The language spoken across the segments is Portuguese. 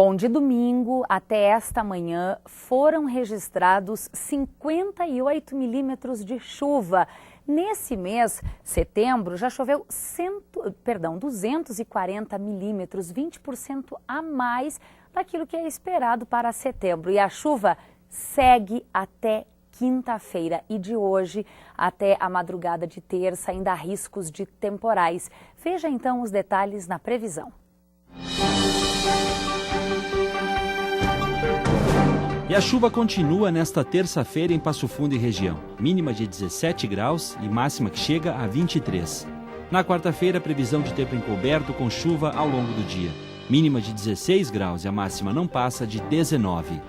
Bom, de domingo até esta manhã foram registrados 58 milímetros de chuva. Nesse mês, setembro, já choveu 240 milímetros, 20% a mais daquilo que é esperado para setembro. E a chuva segue até quinta-feira e de hoje até a madrugada de terça ainda há riscos de temporais. Veja então os detalhes na previsão. E a chuva continua nesta terça-feira em Passo Fundo e região, mínima de 17 graus e máxima que chega a 23. Na quarta-feira, previsão de tempo encoberto com chuva ao longo do dia, mínima de 16 graus e a máxima não passa de 19.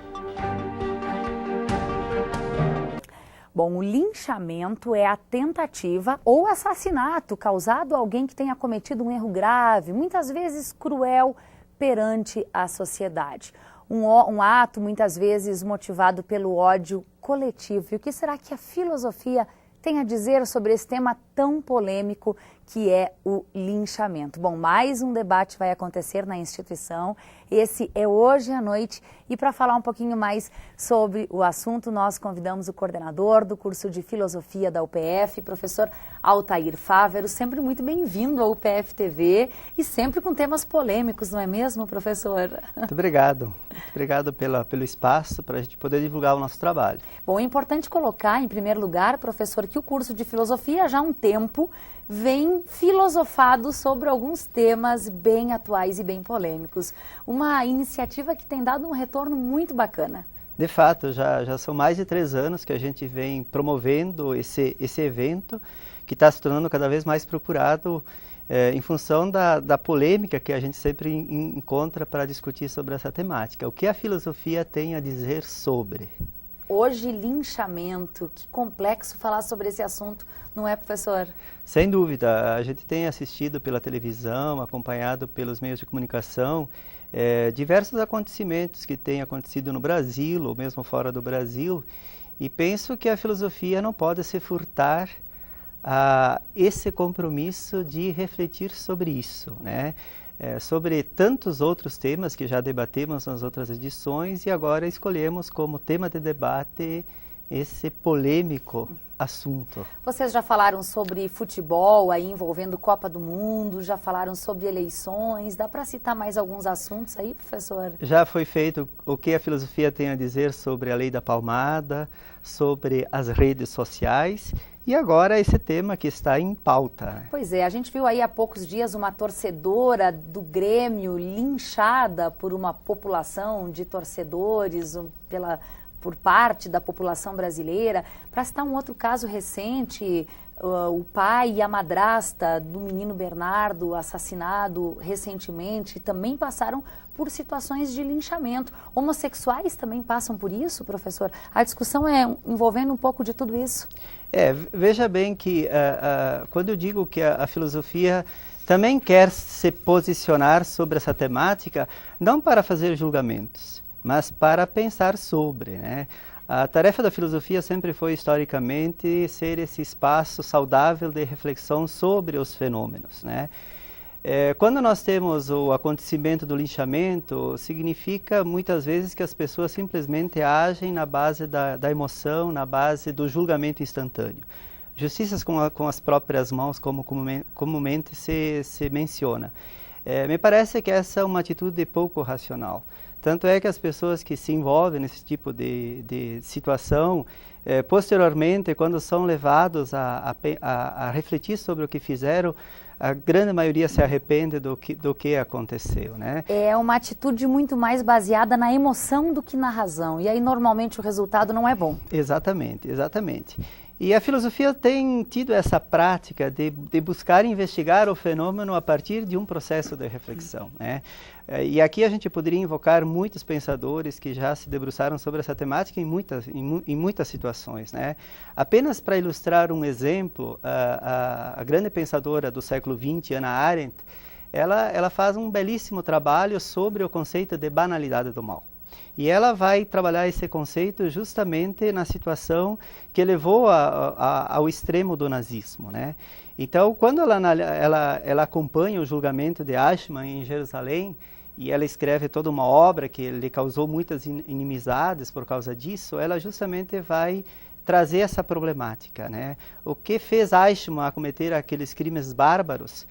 Bom, o linchamento é a tentativa ou assassinato causado a alguém que tenha cometido um erro grave, muitas vezes cruel, perante a sociedade. Um ato muitas vezes motivado pelo ódio coletivo. E o que será que a filosofia tem a dizer sobre esse tema tão polêmico que é o linchamento? Bom, mais um debate vai acontecer na instituição. Esse é hoje à noite. E para falar um pouquinho mais sobre o assunto, nós convidamos o coordenador do curso de Filosofia da UPF, professor Altair Fávero, sempre muito bem-vindo ao UPF TV e sempre com temas polêmicos, não é mesmo, professor? Muito obrigado. Muito obrigado pelo espaço para a gente poder divulgar o nosso trabalho. Bom, é importante colocar, em primeiro lugar, professor, que o curso de Filosofia já há um tempo vem filosofado sobre alguns temas bem atuais e bem polêmicos. Uma iniciativa que tem dado um retorno muito bacana. De fato, já são mais de 3 anos que a gente vem promovendo esse evento, que está se tornando cada vez mais procurado em função da polêmica que a gente sempre encontra para discutir sobre essa temática. O que a filosofia tem a dizer sobre? Hoje, linchamento, que complexo falar sobre esse assunto, não é, professor? Sem dúvida, a gente tem assistido pela televisão, acompanhado pelos meios de comunicação, diversos acontecimentos que têm acontecido no Brasil, ou mesmo fora do Brasil, e penso que a filosofia não pode se furtar a esse compromisso de refletir sobre isso, né? Sobre tantos outros temas que já debatemos nas outras edições e agora escolhemos como tema de debate esse polêmico assunto. Vocês já falaram sobre futebol aí envolvendo Copa do Mundo, já falaram sobre eleições, dá para citar mais alguns assuntos aí, professor? Já foi feito o que a filosofia tem a dizer sobre a lei da palmada, sobre as redes sociais e agora esse tema que está em pauta. Pois é, a gente viu aí há poucos dias uma torcedora do Grêmio linchada por uma população de torcedores, por parte da população brasileira. Para citar um outro caso recente, o pai e a madrasta do menino Bernardo, assassinado recentemente, também passaram por situações de linchamento. Homossexuais também passam por isso, professor? A discussão é envolvendo um pouco de tudo isso. Veja bem que quando eu digo que a filosofia também quer se posicionar sobre essa temática, não para fazer julgamentos, mas para pensar sobre, né? A tarefa da filosofia sempre foi, historicamente, ser esse espaço saudável de reflexão sobre os fenômenos, né? Quando nós temos o acontecimento do linchamento, significa muitas vezes que as pessoas simplesmente agem na base da emoção, na base do julgamento instantâneo. Justiças com as próprias mãos, como comumente se menciona. Me parece que essa é uma atitude pouco racional. Tanto é que as pessoas que se envolvem nesse tipo de situação, posteriormente, quando são levados a refletir sobre o que fizeram, a grande maioria se arrepende do que aconteceu, né? É uma atitude muito mais baseada na emoção do que na razão. E aí, normalmente, o resultado não é bom. Exatamente, exatamente. E a filosofia tem tido essa prática de buscar investigar o fenômeno a partir de um processo de reflexão, né? E aqui a gente poderia invocar muitos pensadores que já se debruçaram sobre essa temática em muitas situações, né? Apenas para ilustrar um exemplo, a grande pensadora do século XX, Hannah Arendt, ela faz um belíssimo trabalho sobre o conceito de banalidade do mal. E ela vai trabalhar esse conceito justamente na situação que levou ao extremo do nazismo, né? Então, quando ela acompanha o julgamento de Eichmann em Jerusalém, e ela escreve toda uma obra que lhe causou muitas inimizades por causa disso, ela justamente vai trazer essa problemática, né? O que fez Eichmann a cometer aqueles crimes bárbaros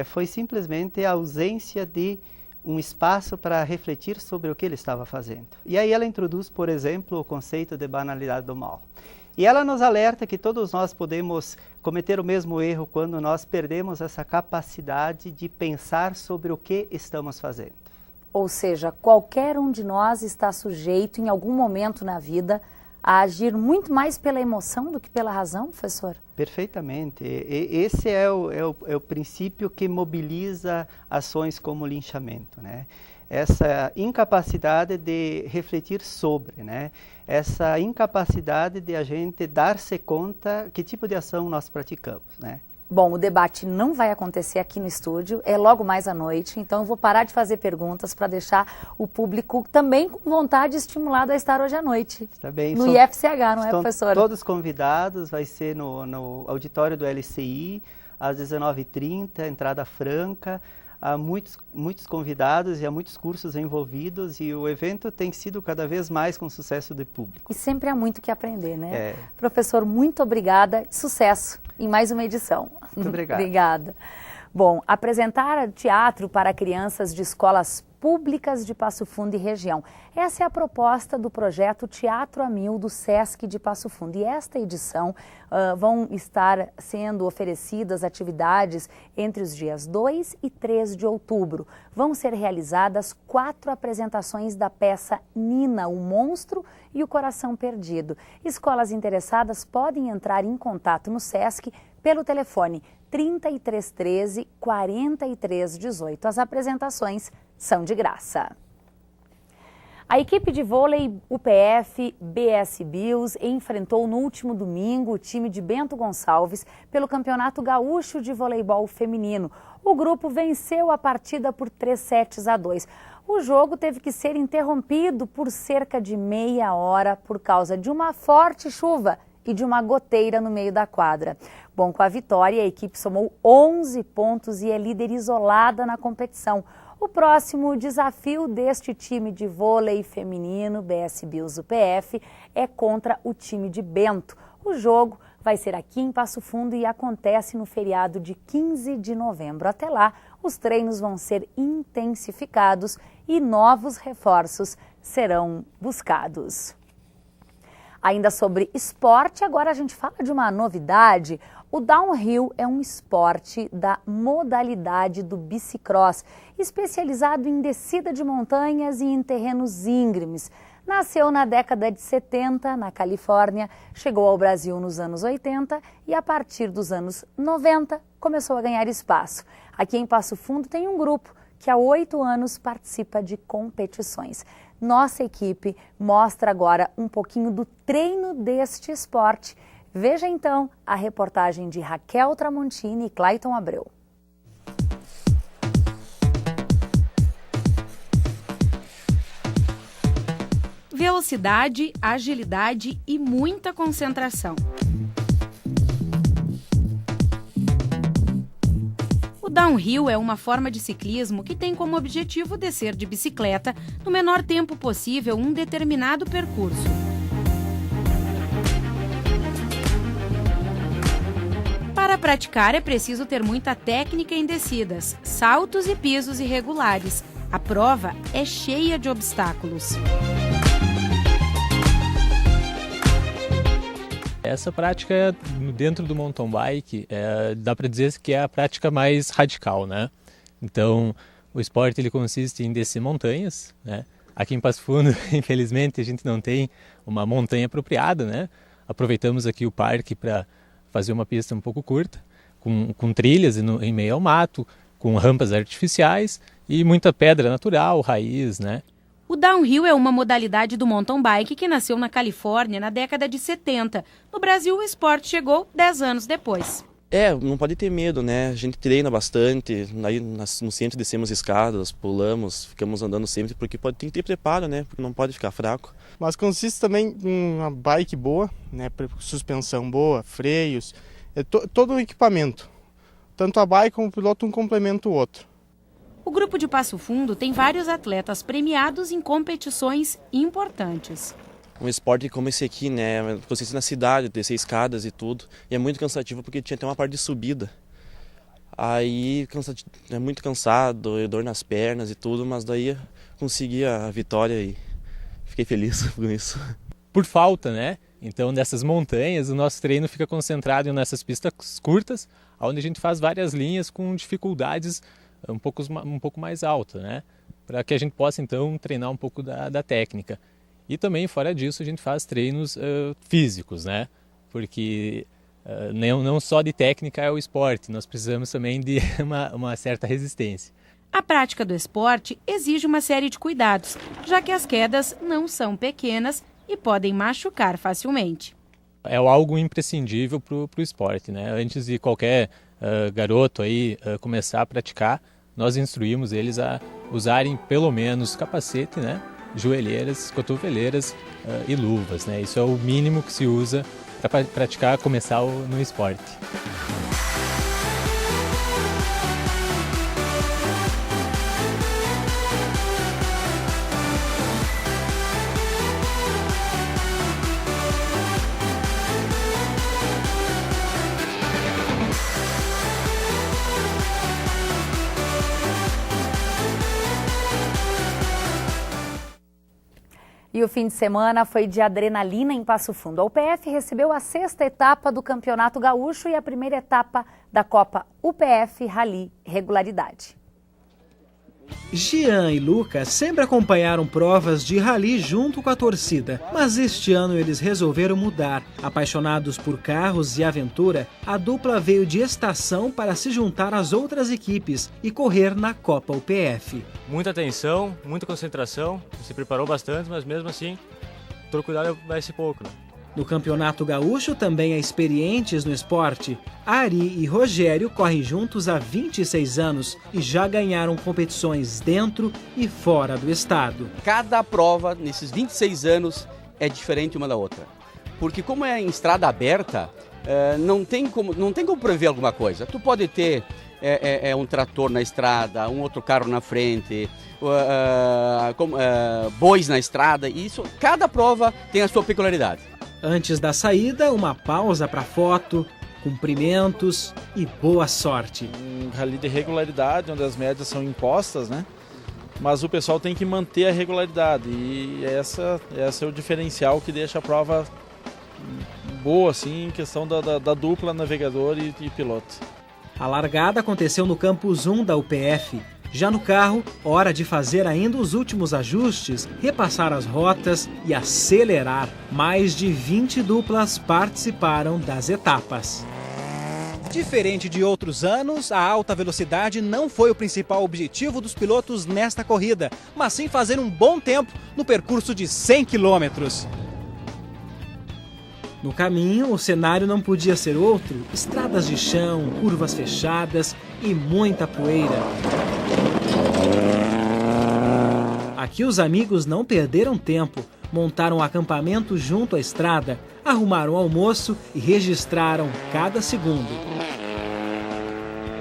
foi simplesmente a ausência de um espaço para refletir sobre o que ele estava fazendo. E aí ela introduz, por exemplo, o conceito de banalidade do mal. E ela nos alerta que todos nós podemos cometer o mesmo erro quando nós perdemos essa capacidade de pensar sobre o que estamos fazendo. Ou seja, qualquer um de nós está sujeito, em algum momento na vida, a agir muito mais pela emoção do que pela razão, professor? Perfeitamente. Esse é o princípio que mobiliza ações como o linchamento, né? Essa incapacidade de refletir sobre, né? Essa incapacidade de a gente dar-se conta que tipo de ação nós praticamos, né? Bom, o debate não vai acontecer aqui no estúdio, é logo mais à noite, então eu vou parar de fazer perguntas para deixar o público também com vontade estimulado a estar hoje à noite. Está bem. No IFCH, não é, professora? Todos convidados, vai ser no auditório do LCI, às 19h30, entrada franca. Há muitos convidados e há muitos cursos envolvidos e o evento tem sido cada vez mais com sucesso de público. E sempre há muito que aprender, né? É. Professor, muito obrigada. Sucesso em mais uma edição. Muito obrigado. Obrigada. Bom, apresentar teatro para crianças de escolas públicas de Passo Fundo e região. Essa é a proposta do projeto Teatro a Mil do SESC de Passo Fundo. E esta edição vão estar sendo oferecidas atividades entre os dias 2 e 3 de outubro. Vão ser realizadas 4 apresentações da peça Nina, o Monstro e o Coração Perdido. Escolas interessadas podem entrar em contato no SESC pelo telefone 3313 4318. As apresentações são de graça. A equipe de vôlei UPF BS Bills enfrentou no último domingo o time de Bento Gonçalves pelo Campeonato Gaúcho de Voleibol Feminino. O grupo venceu a partida por 3-2. O jogo teve que ser interrompido por cerca de meia hora por causa de uma forte chuva e de uma goteira no meio da quadra. Bom, com a vitória, a equipe somou 11 pontos e é líder isolada na competição. O próximo desafio deste time de vôlei feminino, BS Bills UPF, é contra o time de Bento. O jogo vai ser aqui em Passo Fundo e acontece no feriado de 15 de novembro. Até lá, os treinos vão ser intensificados e novos reforços serão buscados. Ainda sobre esporte, agora a gente fala de uma novidade. O downhill é um esporte da modalidade do bicicross, especializado em descida de montanhas e em terrenos íngremes. Nasceu na década de 70, na Califórnia, chegou ao Brasil nos anos 80 e a partir dos anos 90 começou a ganhar espaço. Aqui em Passo Fundo tem um grupo que há 8 anos participa de competições. Nossa equipe mostra agora um pouquinho do treino deste esporte. Veja então a reportagem de Raquel Tramontini e Clayton Abreu. Velocidade, agilidade e muita concentração. O downhill é uma forma de ciclismo que tem como objetivo descer de bicicleta no menor tempo possível um determinado percurso. Para praticar é preciso ter muita técnica em descidas, saltos e pisos irregulares. A prova é cheia de obstáculos. Essa prática dentro do mountain bike, dá para dizer que é a prática mais radical, né? Então, o esporte ele consiste em descer montanhas, né? Aqui em Passo Fundo, infelizmente, a gente não tem uma montanha apropriada, né? Aproveitamos aqui o parque para fazer uma pista um pouco curta, com trilhas em meio ao mato, com rampas artificiais e muita pedra natural, raiz, né? O downhill é uma modalidade do mountain bike que nasceu na Califórnia na década de 70. No Brasil, o esporte chegou 10 anos depois. Não pode ter medo, né? A gente treina bastante, aí no centro descemos escadas, pulamos, ficamos andando sempre, porque tem que ter preparo, né? Porque não pode ficar fraco. Mas consiste também em uma bike boa, né? Suspensão boa, freios, todo o equipamento. Tanto a bike como o piloto um complementa o outro. O grupo de Passo Fundo tem vários atletas premiados em competições importantes. Um esporte como esse aqui, né? Consiste na cidade, descer escadas e tudo. E é muito cansativo porque tinha até uma parte de subida. Aí é muito cansado, dor nas pernas e tudo, mas daí consegui a vitória e fiquei feliz com isso. Por falta, né? Então, nessas montanhas, o nosso treino fica concentrado nessas pistas curtas, onde a gente faz várias linhas com dificuldades um pouco mais altas, né? Para que a gente possa, então, treinar um pouco da técnica. E também, fora disso, a gente faz treinos físicos, né? Porque não só de técnica é o esporte, nós precisamos também de uma certa resistência. A prática do esporte exige uma série de cuidados, já que as quedas não são pequenas e podem machucar facilmente. É algo imprescindível para o esporte, né? Antes de qualquer garoto aí começar a praticar, nós instruímos eles a usarem pelo menos capacete, né? Joelheiras, cotoveleiras e luvas, né? Isso é o mínimo que se usa para praticar, começar no esporte. E o fim de semana foi de adrenalina em Passo Fundo. A UPF recebeu a 6ª etapa do Campeonato Gaúcho e a primeira etapa da Copa UPF Rally Regularidade. Jean e Lucas sempre acompanharam provas de rally junto com a torcida, mas este ano eles resolveram mudar. Apaixonados por carros e aventura, a dupla veio de estação para se juntar às outras equipes e correr na Copa UPF. Muita atenção, muita concentração, se preparou bastante, mas mesmo assim, todo cuidado vai ser pouco, né? No Campeonato Gaúcho, também há experientes no esporte. Ari e Rogério correm juntos há 26 anos e já ganharam competições dentro e fora do estado. Cada prova, nesses 26 anos, é diferente uma da outra. Porque como é em estrada aberta, não tem como prever alguma coisa. Tu pode ter um trator na estrada, um outro carro na frente, bois na estrada, e isso, cada prova tem a sua peculiaridade. Antes da saída, uma pausa para foto, cumprimentos e boa sorte. Um rally de regularidade, onde as médias são impostas, né? Mas o pessoal tem que manter a regularidade e essa é o diferencial que deixa a prova boa, assim, em questão da dupla navegador e piloto. A largada aconteceu no Campus 1 da UPF. Já no carro, hora de fazer ainda os últimos ajustes, repassar as rotas e acelerar. Mais de 20 duplas participaram das etapas. Diferente de outros anos, a alta velocidade não foi o principal objetivo dos pilotos nesta corrida, mas sim fazer um bom tempo no percurso de 100 quilômetros. No caminho, o cenário não podia ser outro: estradas de chão, curvas fechadas e muita poeira. Aqui os amigos não perderam tempo, montaram um acampamento junto à estrada, arrumaram o almoço e registraram cada segundo.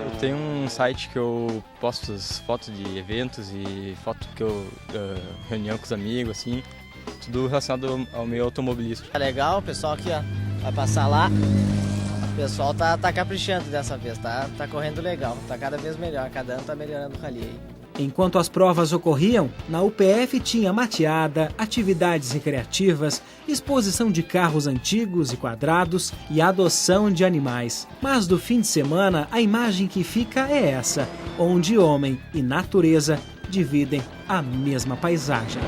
Eu tenho um site que eu posto as fotos de eventos e foto que eu reunião com os amigos, assim, tudo relacionado ao meio automobilístico. É legal, o pessoal aqui ó, vai passar lá, o pessoal tá caprichando dessa vez, tá correndo legal, tá cada vez melhor, cada ano tá melhorando o rally aí. Enquanto as provas ocorriam, na UPF tinha mateada, atividades recreativas, exposição de carros antigos e quadrados e adoção de animais. Mas do fim de semana, a imagem que fica é essa, onde homem e natureza dividem a mesma paisagem.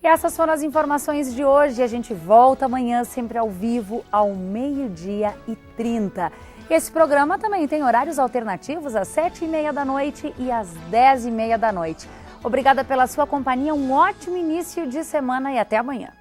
E essas foram as informações de hoje. A gente volta amanhã, sempre ao vivo, ao 12h30. Esse programa também tem horários alternativos às 7h30 da noite e às 10h30 da noite. Obrigada pela sua companhia, um ótimo início de semana e até amanhã.